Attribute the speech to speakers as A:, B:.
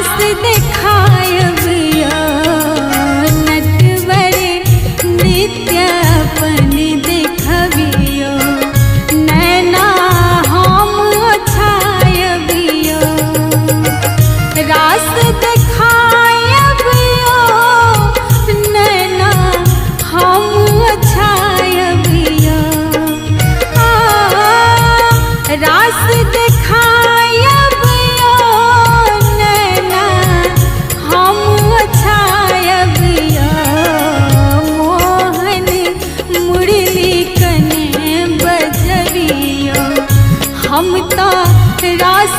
A: रास देखायबियो नटवर नित्य अपन देखबियो नैना हम छायबियो रास देखायबियो नैना हम छायबियो रास देखायबियो नैना हम छायबियो मोहन मुरली कने बजबियो हम तो रास